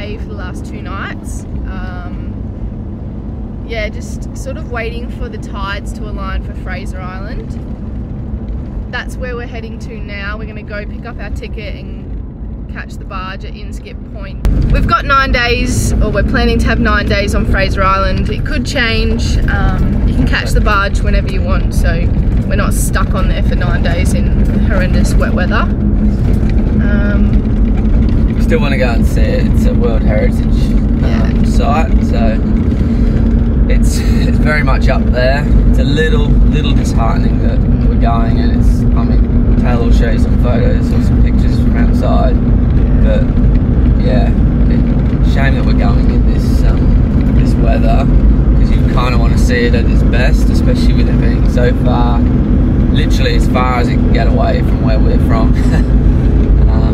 stay for the last 2 nights. Yeah, just sort of waiting for the tides to align for Fraser Island. That's where we're heading to now. We're going to go pick up our ticket and catch the barge at Inskip Point. We've got 9 days, or we're planning to have 9 days on Fraser Island. It could change. You can catch the barge whenever you want, so we're not stuck on there for 9 days in horrendous wet weather. Still want to go and see it. It's a World Heritage site, so it's very much up there. It's a little disheartening that we're going, and it's, I mean, Taylor will show you some photos or some pictures from outside, but yeah, shame that we're going in this this weather, because you kind of want to see it at its best, especially with it being so far, literally as far as it can get away from where we're from.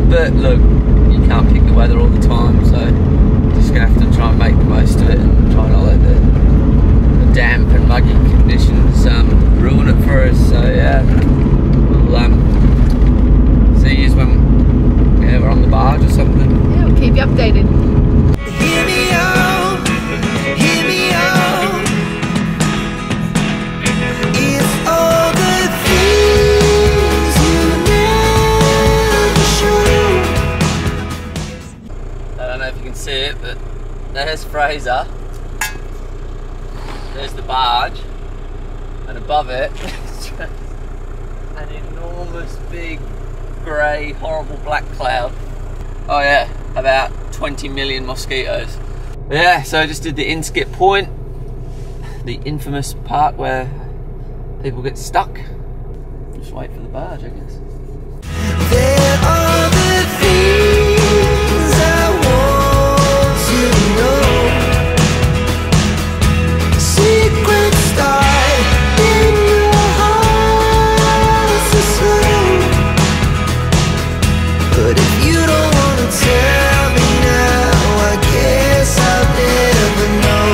But look, you can't pick the weather all the time, so just gonna have to try and make the most of it and try not let the damp and muggy conditions ruin it for us. So yeah, we'll see you when we're on the barge or something. Yeah, we'll keep you updated. Hear me out, hear me out. It's all the things you never show. I don't know if you can see it, but there's Fraser. There's the barge, and above it is just an enormous, big, grey, horrible black cloud. Oh yeah, about 20 million mosquitoes. Yeah, so I just did the Inskip Point, the infamous part where people get stuck. Just wait for the barge, I guess. There are the things I want to know. Secrets start in your heart so slow. But if you don't want to tell me now, I guess I'll never know.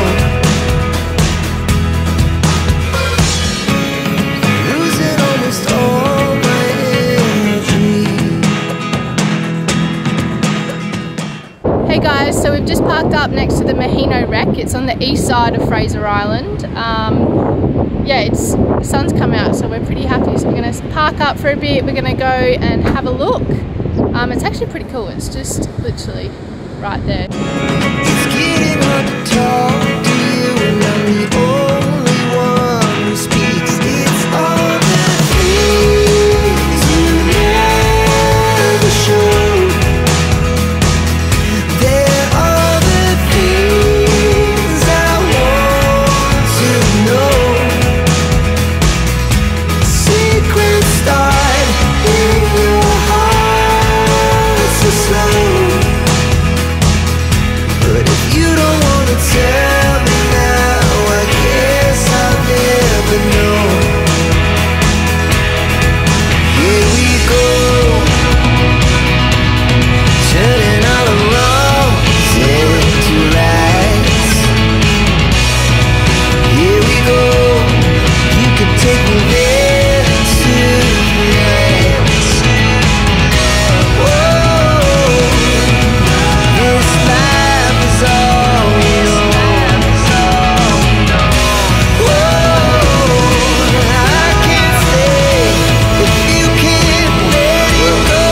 Losing almost all my energy. Hey guys, so we've just parked up next to the Mahino wreck. It's on the east side of Fraser Island. Yeah, the sun's come out, so we're pretty happy. So we're going to park up for a bit. We're going to go and have a look. It's actually pretty cool. It's just literally right there. It's getting hard to talk to you, and I'm the only one who speaks. It's all the things you never show. There are the things I want to know. Secrets start in your heart so slow. But if you don't want to tell me now, I guess I'll never know. Here we go, turning all the wrongs into rights. Here we go, you can take me there tonight. Whoa, this life is all we know. Whoa, I can't stay if you can't let it go.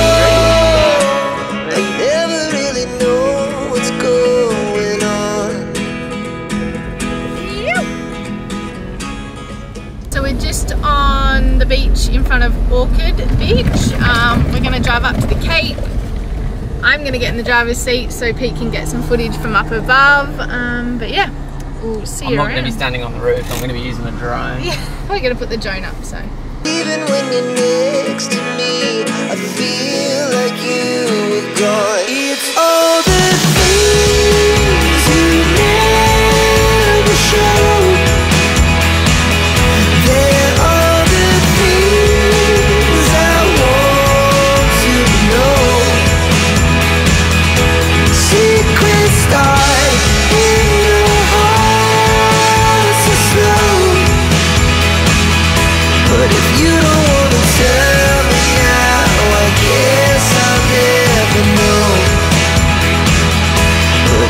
I never really know what's going on. So we're just on the beach in front of Orchard Beach. We're going to drive up to the Cape. I'm going to get in the driver's seat so Pete can get some footage from up above. But yeah, we'll see you I'm not around. going to be standing on the roof, I'm going to be using the drone. Yeah, we're going to put the drone up, so. Even when you're next to me, I feel like you were gone. It's all the things you never show. There are the things I want to know. Secrets start in your heart so slow. But if you don't want to tell me now, I guess I'll never know. But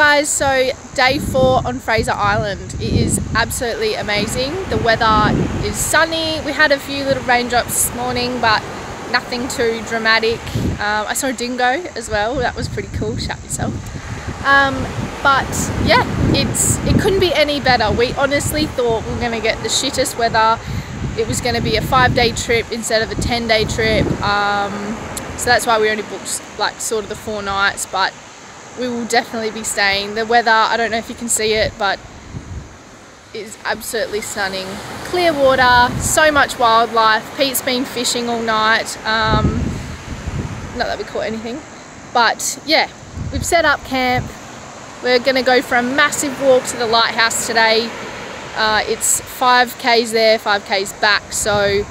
guys, so day 4 on Fraser Island. It is absolutely amazing. The weather is sunny. We had a few little raindrops this morning, but nothing too dramatic. I saw a dingo as well. That was pretty cool. Shout yourself. But yeah, it couldn't be any better. We honestly thought we were going to get the shittest weather. It was going to be a 5-day trip instead of a 10-day trip. So that's why we only booked like sort of the 4 nights, but we will definitely be staying. The weather, I don't know if you can see it, but it's absolutely stunning. Clear water, so much wildlife. Pete's been fishing all night. Not that we caught anything, but yeah, we've set up camp. We're gonna go for a massive walk to the lighthouse today. It's 5Ks there, 5Ks back, so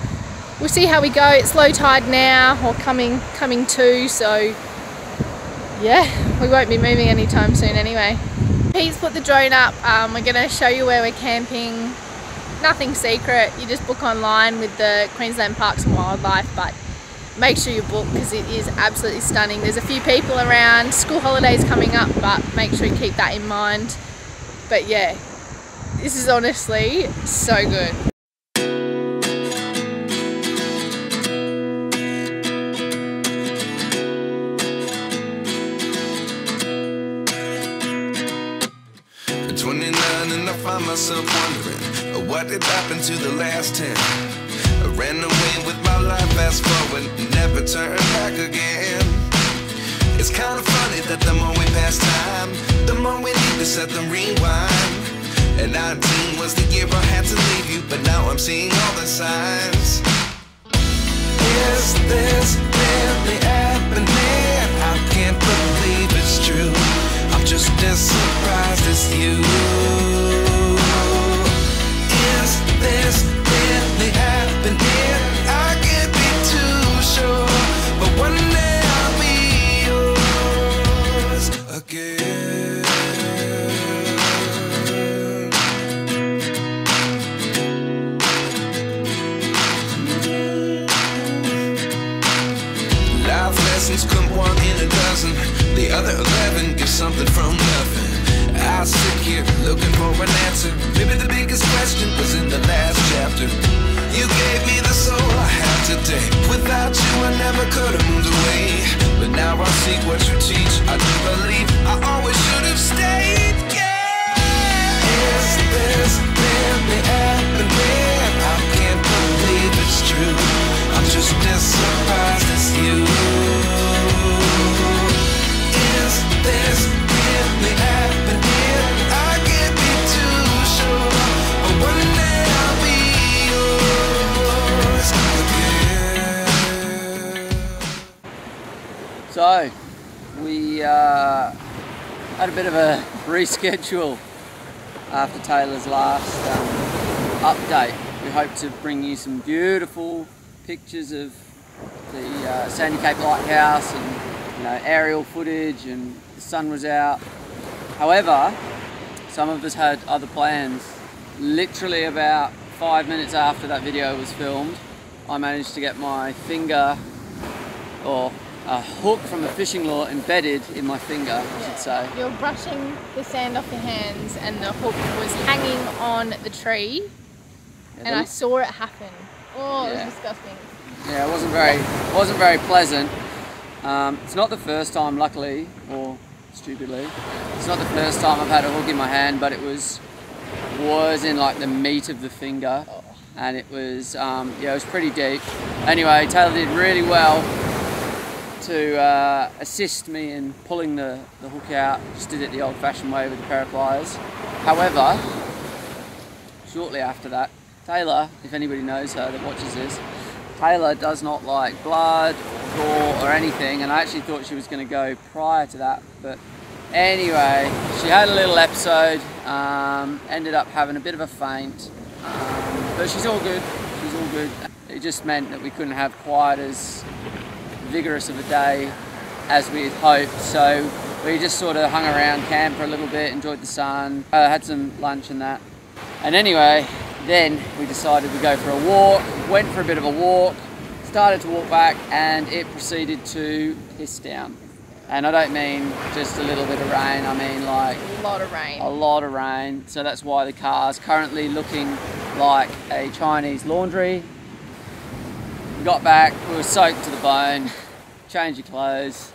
we'll see how we go. It's low tide now, or coming to, so yeah, we won't be moving anytime soon anyway. Pete's put the drone up. We're gonna show you where we're camping. Nothing secret, you just book online with the Queensland Parks and Wildlife, but make sure you book because it is absolutely stunning. There's a few people around, school holidays coming up, but make sure you keep that in mind. But yeah, this is honestly so good. At 29 and I find myself wondering what did happen to the last 10. I ran away with my life, fast forward, never turn back again. It's kind of funny that the more we pass time, the more we need to set the rewind. And 19 was the year I had to leave you, but now I'm seeing all the signs. Is this really happening? I can't believe it's true. I'm just as surprised as you. Is this really happening? I can't be too sure, but one day I'll be yours again. Life lessons come 1 in a dozen. The other 11 give something from nothing. I sit here looking for an answer. Maybe the biggest question was in the last chapter. You gave me the soul I have today. Without you I never could have moved away. But now I see what you teach. I do believe I always should have stayed. Yeah. Is this really happening? I can't believe it's true. I'm just as surprised as you. Is this really happening? I can't be too sure, but one day I'll be yours again. So, we had a bit of a reschedule after Taylor's last update. We hope to bring you some beautiful pictures of the Sandy Cape Lighthouse and aerial footage, and the sun was out. However, some of us had other plans. Literally about 5 minutes after that video was filmed, I managed to get my finger, or a hook from a fishing lure embedded in my finger, I should say. You're brushing the sand off your hands and the hook was hanging on the tree, and I saw it happen. Oh, it was disgusting. Yeah, it wasn't very pleasant. It's not the first time, luckily, or stupidly, it's not the first time I've had a hook in my hand, but it was in like the meat of the finger, and it was, yeah, it was pretty deep. Anyway, Taylor did really well to assist me in pulling the hook out. Just did it the old-fashioned way with a pair of pliers. However, shortly after that, Taylor, if anybody knows her that watches this, Taylor does not like blood or gore or anything, and I actually thought she was going to go prior to that, but anyway, she had a little episode, ended up having a bit of a faint, but she's all good, she's all good. It just meant that we couldn't have quite as vigorous of a day as we had hoped, so we just sort of hung around camp for a little bit, enjoyed the sun, had some lunch and that, and anyway, then we decided we'd go for a walk, went for a bit of a walk, started to walk back, and it proceeded to piss down. And I don't mean just a little bit of rain, I mean like A lot of rain. a lot of rain. So that's why the car's currently looking like a Chinese laundry. We got back, we were soaked to the bone, change your clothes,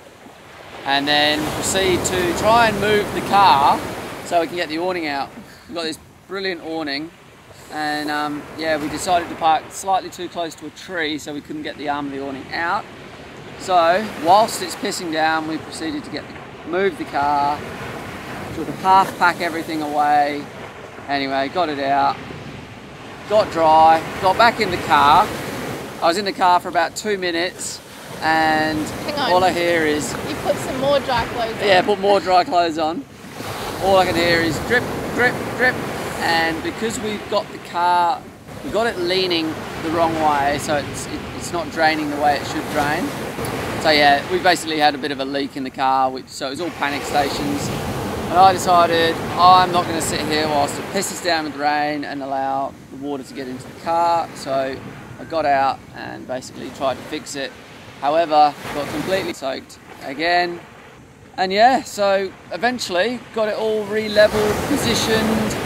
and then proceed to try and move the car so we can get the awning out. We've got this brilliant awning, and yeah, we decided to park slightly too close to a tree so we couldn't get the arm of the awning out. So whilst it's pissing down, we proceeded to move the car, sort of half pack everything away. Anyway, got it out, got dry, got back in the car. I was in the car for about 2 minutes, and all I hear is... You put some more dry clothes on. Yeah, put more dry clothes on. All I can hear is drip, drip, drip. And because we've got the car, we got it leaning the wrong way, so it's not draining the way it should drain. So yeah, we basically had a bit of a leak in the car, so it was all panic stations. And I decided I'm not going to sit here whilst it pisses down with rain and allow the water to get into the car. So I got out and basically tried to fix it. However, got completely soaked again. And yeah, so eventually got it all re-leveled, positioned.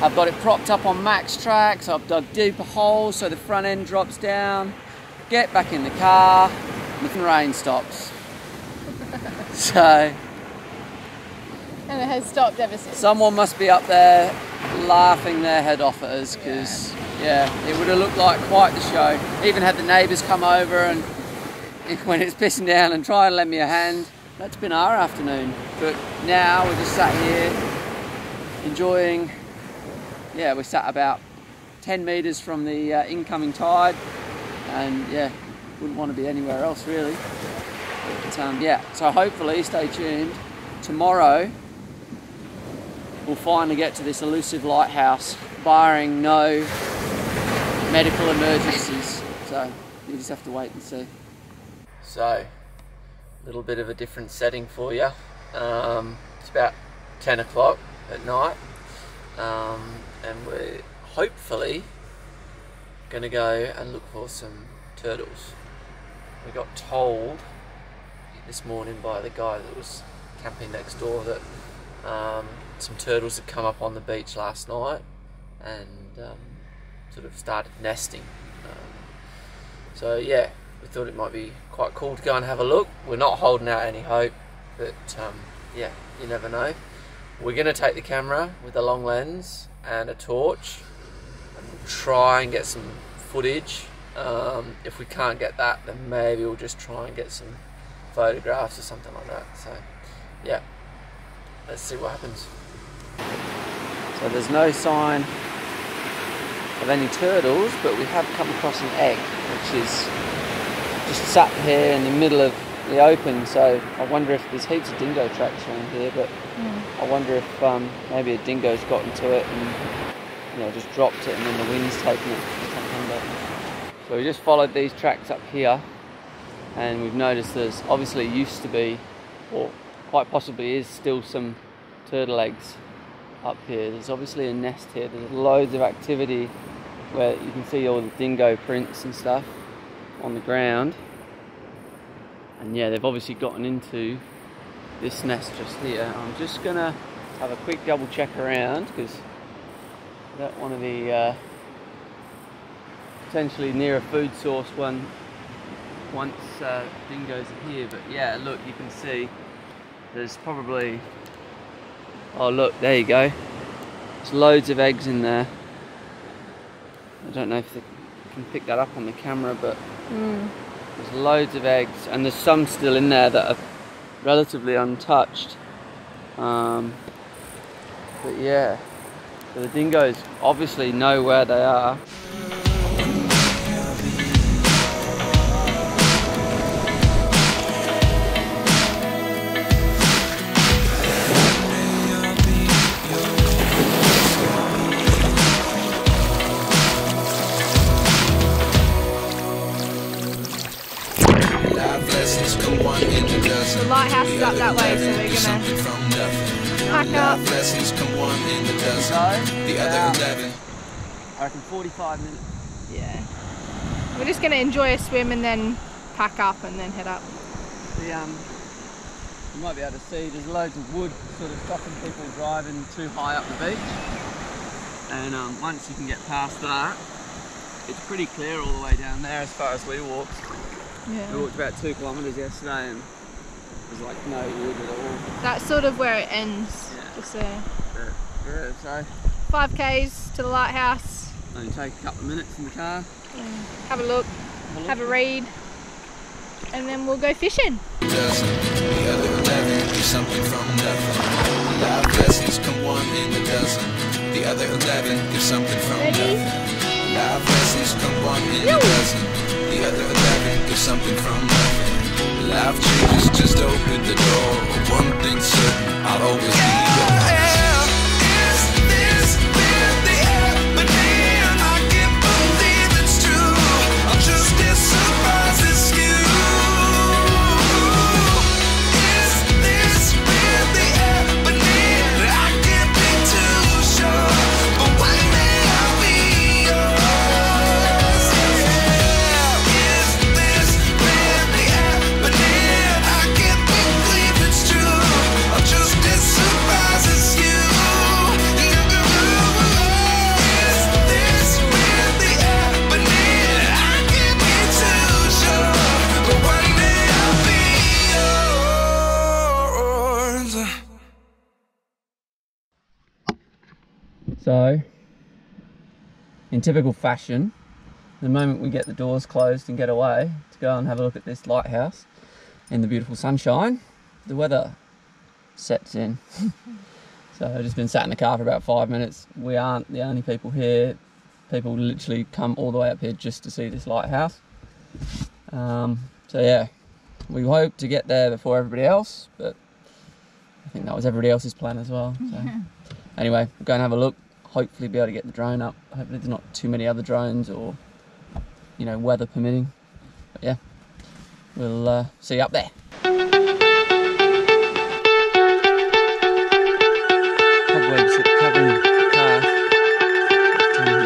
I've got it propped up on max tracks. I've dug deeper holes so the front end drops down. Get back in the car, and the rain stops. So... And it has stopped ever since. Someone must be up there laughing their head off at us, because yeah, it would have looked like quite the show. Even had the neighbours come over and when it's pissing down and try and lend me a hand. That's been our afternoon. But now we're just sat here enjoying, yeah, we're sat about 10 metres from the incoming tide, and yeah, wouldn't want to be anywhere else really. But yeah, so hopefully, stay tuned. Tomorrow we'll finally get to this elusive lighthouse, barring no medical emergencies. So you just have to wait and see. So, a little bit of a different setting for you. It's about 10 o'clock at night, and we're hopefully going to go and look for some turtles. We got told this morning by the guy that was camping next door that some turtles had come up on the beach last night and sort of started nesting. So yeah, we thought it might be quite cool to go and have a look. We're not holding out any hope, but yeah, you never know. We're going to take the camera with a long lens and a torch and try and get some footage. If we can't get that, then maybe we'll just try and get some photographs or something like that. So yeah, let's see what happens. So there's no sign of any turtles, but we have come across an egg, which is just sat here in the middle of the open. So I wonder if there's heaps of dingo tracks around here, but I wonder if maybe a dingo's got into it and just dropped it, and then the wind's taken it. So we just followed these tracks up here, and we've noticed there's obviously used to be, or quite possibly is still, some turtle eggs up here. There's obviously a nest here. There's loads of activity where you can see all the dingo prints and stuff on the ground. And yeah, they've obviously gotten into this nest just here. I'm just gonna have a quick double check around, because I don't want to be potentially near a food source once dingoes are here. But yeah, look, you can see there's probably, oh look, there you go, there's loads of eggs in there. I don't know if they can pick that up on the camera, but there's loads of eggs, and there's some still in there that are relatively untouched. But yeah, so the dingoes obviously know where they are. The lighthouse is up that way, so we're gonna pack up. I reckon 45 minutes. Yeah. We're just gonna enjoy a swim and then pack up and then head up. The you might be able to see there's loads of wood sort of stopping people driving too high up the beach. And once you can get past that, it's pretty clear all the way down there as far as we walked. Yeah. We walked about 2 kilometres yesterday and there's like no wood at all. That's sort of where it ends, Yeah. just there. Yeah, so 5Ks to the lighthouse. only take a couple of minutes in the car. Yeah. Have a look, have a read, and then we'll go fishing. Dozen, the other 11 do something from nothing. Life lessons come 1 in a dozen. The other 11 do something from nothing. Life lessons come 1 in a dozen. The other 11 do something from nothing. Life changes, just open the door. One thing's certain, I'll always be yours. So, in typical fashion, the moment we get the doors closed and get away to go and have a look at this lighthouse in the beautiful sunshine, the weather sets in. So I've just been sat in the car for about 5 minutes. We aren't the only people here. People literally come all the way up here just to see this lighthouse. So yeah, we hope to get there before everybody else, but I think that was everybody else's plan as well. So anyway, we'll go and have a look. Hopefully be able to get the drone up. Hopefully there's not too many other drones or, you know, weather permitting. But yeah, we'll see you up there. Cobwebs covering the car.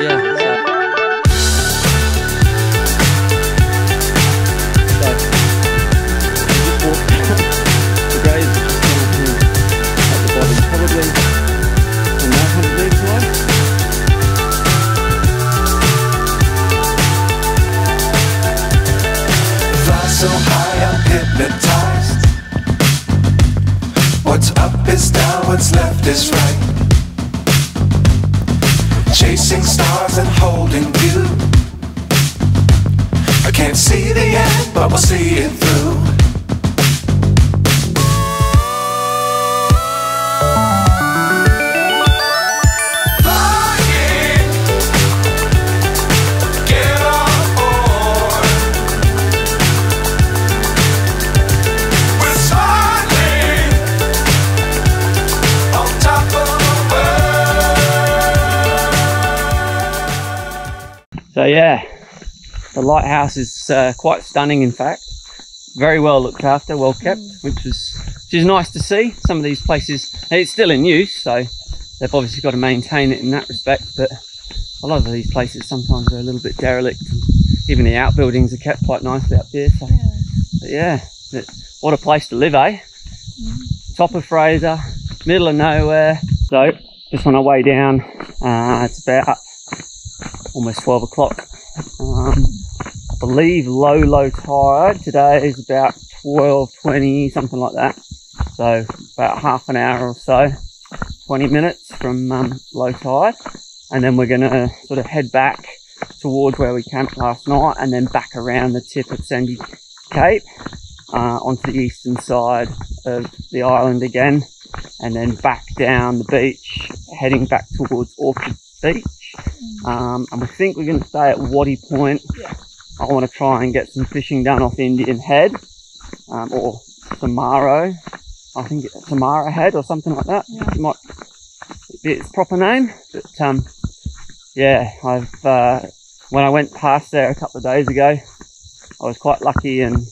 Yeah, so. The guys are just at the bottom, probably. So high I'm hypnotized. What's up is down, what's left is right. Chasing stars and holding you. I can't see the end, but we'll see it through. So yeah, the lighthouse is quite stunning, in fact. Very well looked after, well kept, which is nice to see. Some of these places, it's still in use, so they've obviously got to maintain it in that respect, but a lot of these places sometimes are a little bit derelict. Even the outbuildings are kept quite nicely up here. So but yeah, what a place to live, eh? Top of Fraser, middle of nowhere. So just on our way down, it's about almost 12 o'clock. I believe low tide today is about 12:20, something like that. So about half an hour or so, 20 minutes from low tide, and then we're going to sort of head back towards where we camped last night, and then back around the tip of Sandy Cape onto the eastern side of the island again, and then back down the beach, heading back towards Orchard Beach. And we think we're going to stay at Waddy Point. I want to try and get some fishing done off Indian Head, or Samaro. I think it's Samara Head or something like that. It might be its proper name. But yeah, when I went past there a couple of days ago, I was quite lucky and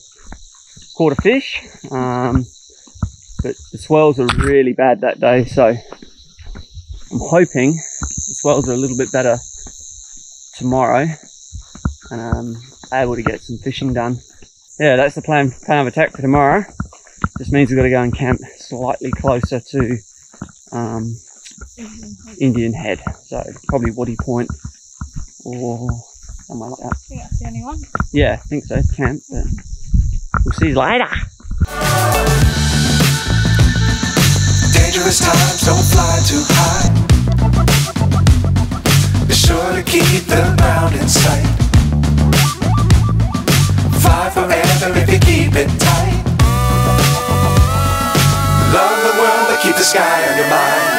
caught a fish. But the swells were really bad that day, so I'm hoping the swells are a little bit better tomorrow, and able to get some fishing done. Yeah, that's the plan of attack for tomorrow. Just means we've got to go and camp slightly closer to Indian Head. So probably Woody Point or somewhere like that. I think that's the only one. Yeah, I think so. Camp, but we'll see you later. Dangerous times, don't fly too high. Be sure to keep the ground in sight. Fly forever if you keep it tight. Love the world, but keep the sky on your mind.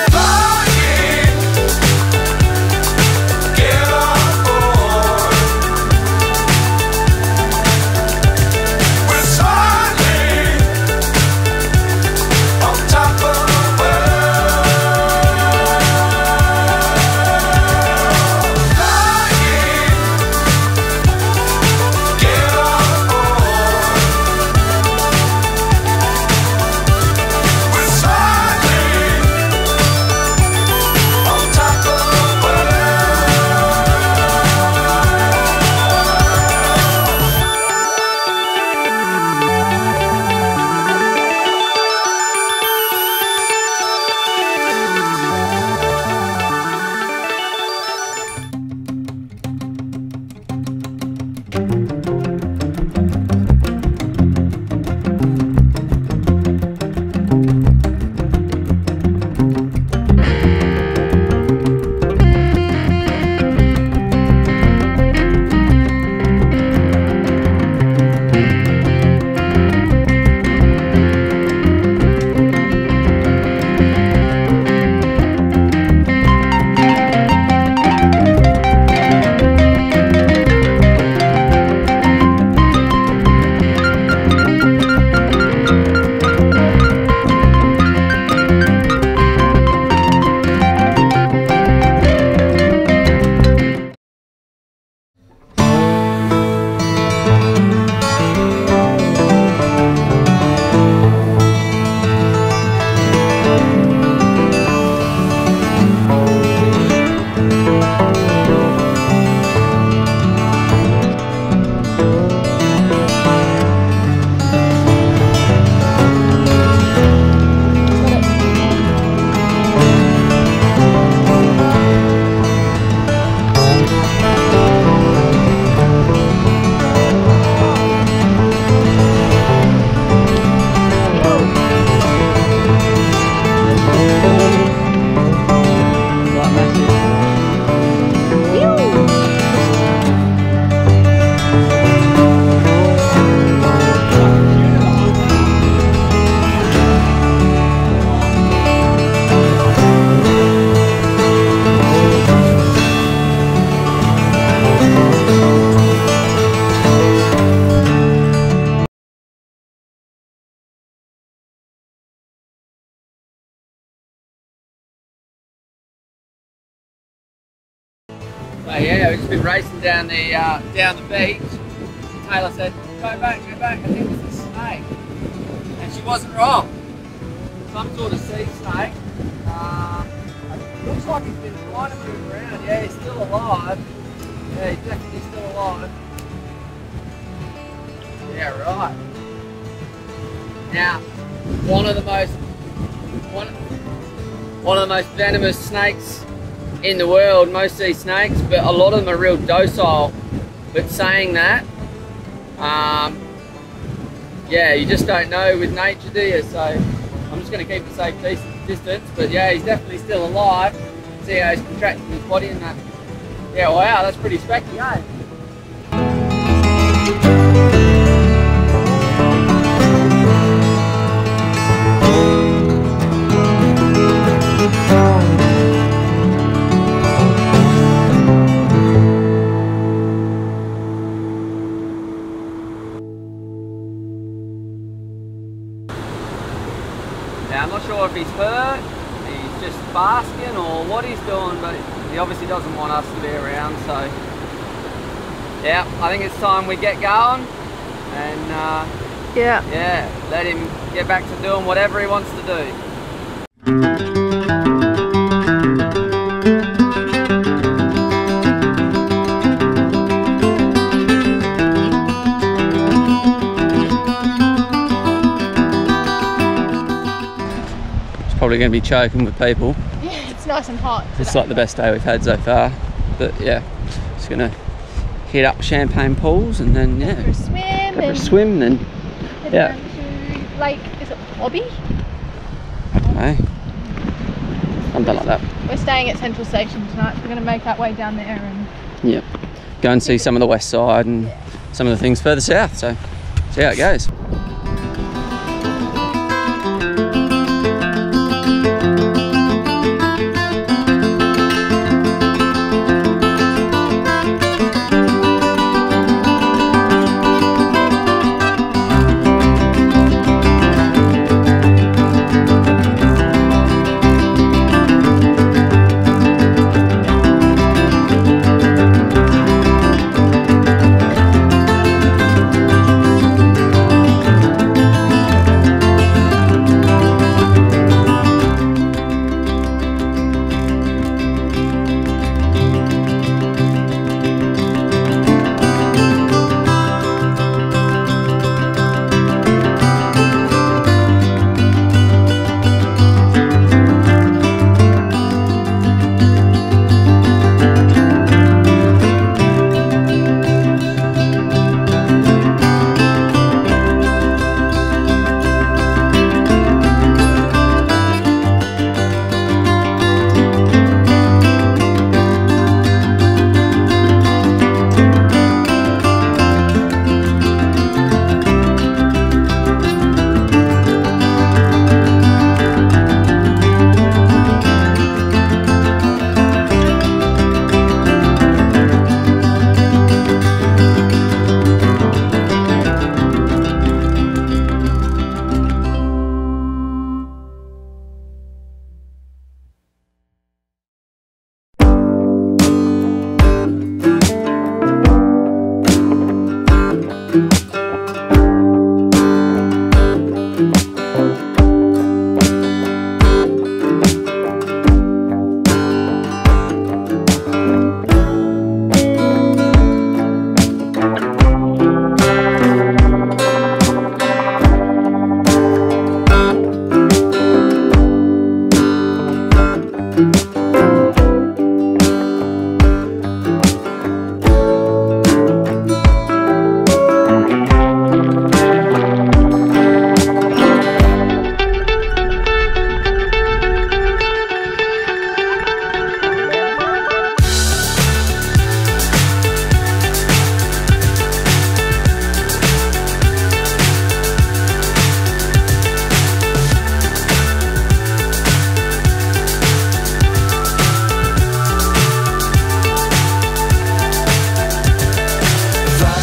So yeah, we've just been racing down the beach. Taylor said, go back, I think it's a snake. And she wasn't wrong. Some sort of sea snake. Looks like he's been trying to move around. Yeah, he's still alive. Yeah, he's definitely still alive. Yeah, right. Now, one of the most venomous snakes in the world, most sea snakes, but a lot of them are real docile. But saying that, yeah, you just don't know with nature, do you? So I'm just going to keep a safe distance. But yeah, he's definitely still alive. See how he's contracting his body and that. Yeah, wow, that's pretty specky, eh? Now, I'm not sure if he's hurt, he's just basking or what he's doing, but he obviously doesn't want us to be around, so yeah, I think it's time we get going and yeah, let him get back to doing whatever he wants to do. probably going to be choking with people. Yeah, it's nice and hot today. It's like the best day we've had so far. But yeah, just going to head up Champagne Pools and then Go for a swim. go for a swim, then Head yeah. down to Lake, is it Bobby? I don't know. Something like that. We're staying at Central Station tonight, so we're going to make our way down there and Yep. Go and see some of the west side and some of the things further south. So see how it goes.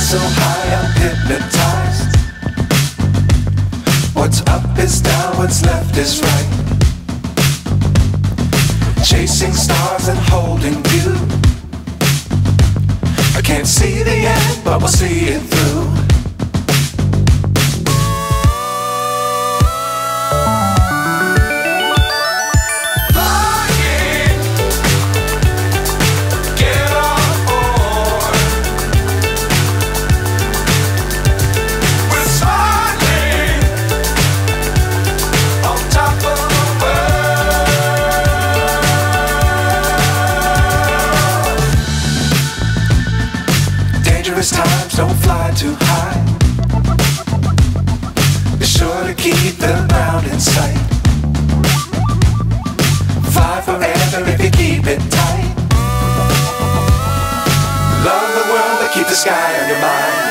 So high I'm hypnotized. What's up is down, what's left is right. Chasing stars and holding you. I can't see the end, but we'll see it through. Times don't fly too high. Be sure to keep the ground in sight. Fly forever if you keep it tight. Love the world but keep the sky on your mind.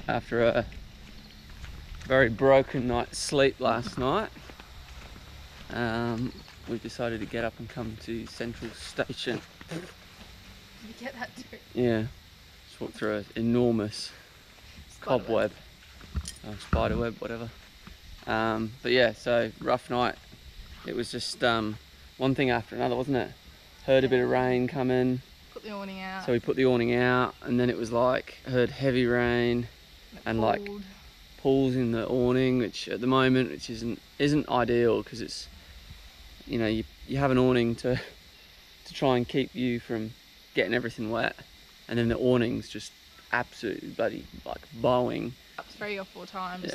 after a very broken night's sleep last night. We decided to get up and come to Central Station. Did you get that too? Yeah, just walked through an enormous cobweb, spiderweb, whatever. But yeah, so rough night. It was just one thing after another, wasn't it? Heard a bit of rain coming. Put the awning out. So we put the awning out, and then it was like, heard heavy rain and like pulls in the awning, which at the moment, which isn't ideal, because it's, you know, you have an awning to try and keep you from getting everything wet, and then the awning's just absolutely bloody like bowing. Up 3 or 4 times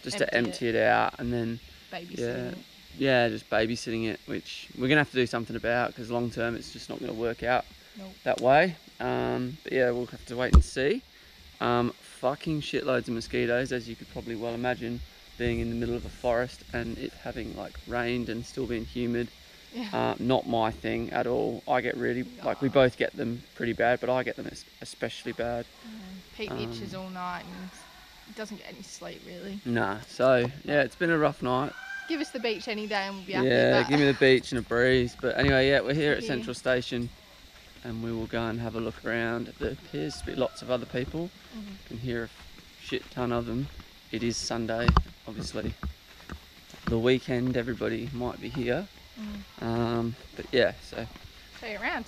just to empty it out, and then babysitting it. Yeah, just babysitting it, which we're gonna have to do something about, because long term it's just not gonna work out that way. But yeah, we'll have to wait and see. Fucking shitloads of mosquitoes, as you could probably well imagine, being in the middle of a forest and it having like rained and still being humid. Yeah. Not my thing at all. I get really, like, we both get them pretty bad, but I get them especially bad. Pete itches all night and doesn't get any sleep really. Nah, so yeah, it's been a rough night. Give us the beach any day and we'll be happy. Yeah, give me the beach and a breeze. But anyway, yeah, we're here at Central Station and we will go and have a look around. There appears to be lots of other people. You can hear a shit ton of them. It is Sunday, obviously. The weekend, everybody might be here. But yeah, so show you around.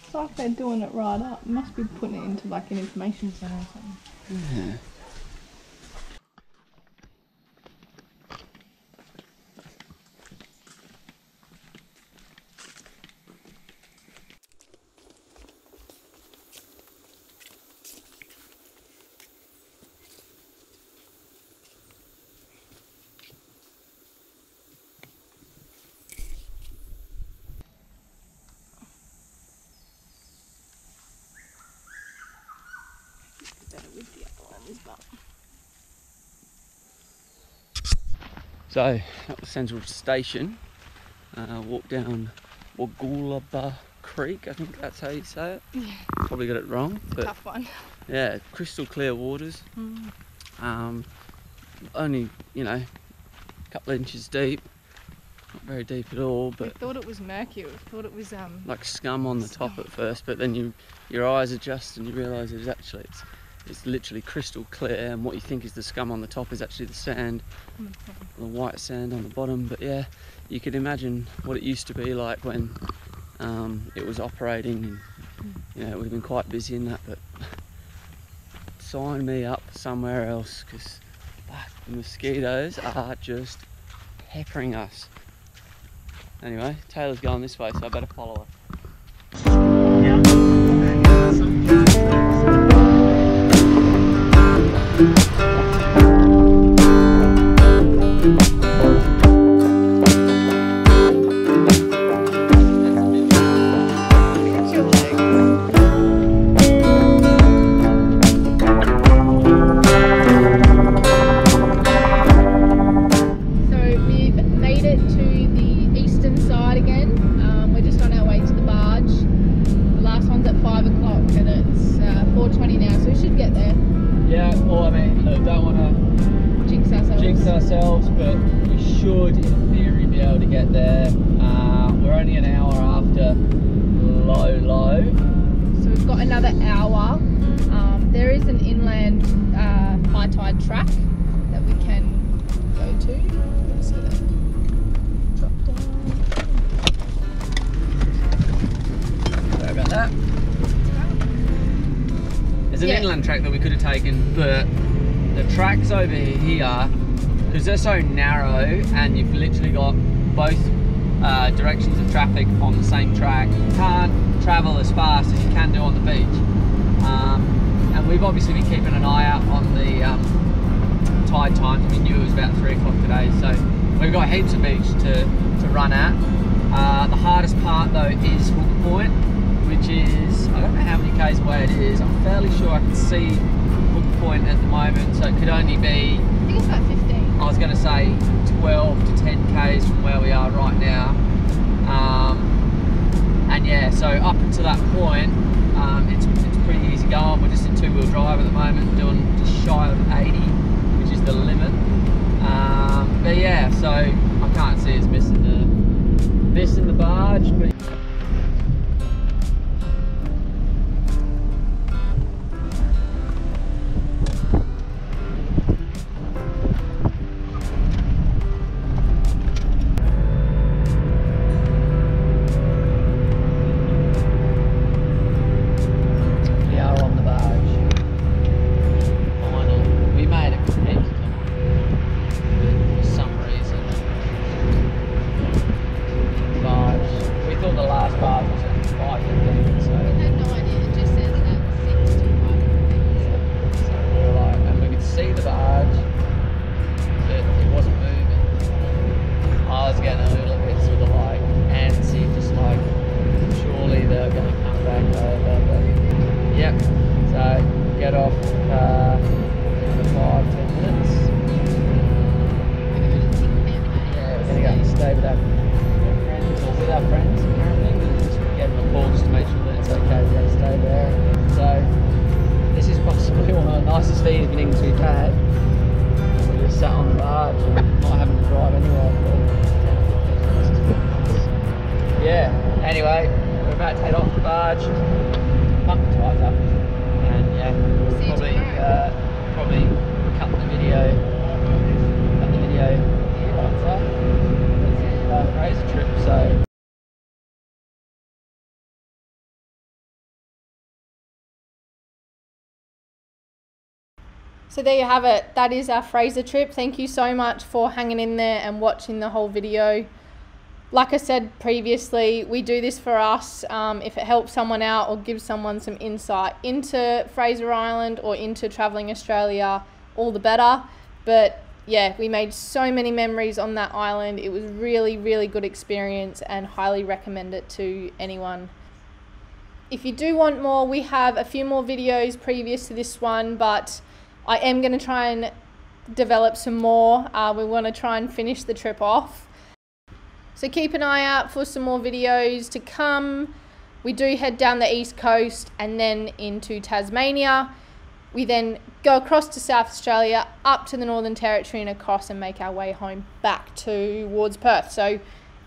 It's like they're doing it right up. Must be putting it into like an information centre or something. Yeah. So that was Central Station. Walked down Wagulaba Creek, I think that's how you say it. Yeah. Probably got it wrong. But tough one. Yeah, crystal clear waters. Only, you know, a couple of inches deep. Not very deep at all, but we thought it was murky. We thought it was like scum on the top at first, but then your eyes adjust and you realise it's literally crystal clear, and what you think is the scum on the top is actually the sand, the white sand on the bottom. But yeah, you could imagine what it used to be like when it was operating, and you know, it would have been quite busy in that. But sign me up somewhere else, because the mosquitoes are just peppering us. Anyway, Taylor's going this way, so I better follow her. Ourselves, but we should in theory be able to get there. We're only an hour after low, so we've got another hour. There is an inland high tide track that we can go to. I'm just gonna drop down. Sorry about that. There's an inland track that we could have taken, but the tracks over here, because they're so narrow and you've literally got both directions of traffic on the same track, you can't travel as fast as you can do on the beach. And we've obviously been keeping an eye out on the tide times. We knew it was about 3 o'clock today, so we've got heaps of beach to run at. The hardest part though is Hook Point, which is, I don't know how many k's away it is. I'm fairly sure I can see Hook Point at the moment, so it could only be, I think it's about 15. I was going to say 12 to 10 k's from where we are right now. And yeah, so up until that point, it's pretty easy going. We're just in two-wheel drive at the moment, doing just shy of 80, which is the limit. But yeah, so I can't see us missing the barge. But get off in 5-10 minutes. Yeah, we're going to go and stay with our friends, or with our friends apparently. We're just getting a call just to make sure that it's okay, we're going to stay there. So this is possibly one of the nicest evenings we've had. We're just sat on the barge and not having to drive anywhere for 10 or 15 minutes. Yeah, anyway, we're about to head off the barge, pump the tyres up. And yeah, we'll probably cut the video here after the Fraser trip. So there you have it. That is our Fraser trip. Thank you so much for hanging in there and watching the whole video. Like I said previously, we do this for us. If it helps someone out or gives someone some insight into Fraser Island or into travelling Australia, all the better. But yeah, we made so many memories on that island. It was really, really good experience and highly recommend it to anyone. If you do want more, we have a few more videos previous to this one, but I am going to try and develop some more. We want to try and finish the trip off. So keep an eye out for some more videos to come. We do head down the east coast and then into Tasmania. We then go across to South Australia, up to the Northern Territory and across, and make our way home back towards Perth. So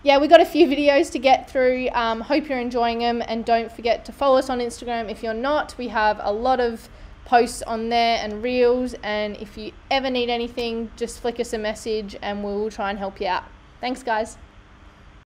yeah, we got a few videos to get through. Hope you're enjoying them, and don't forget to follow us on Instagram if you're not. We have a lot of posts on there and reels, and if you ever need anything, just flick us a message and we'll try and help you out. Thanks guys.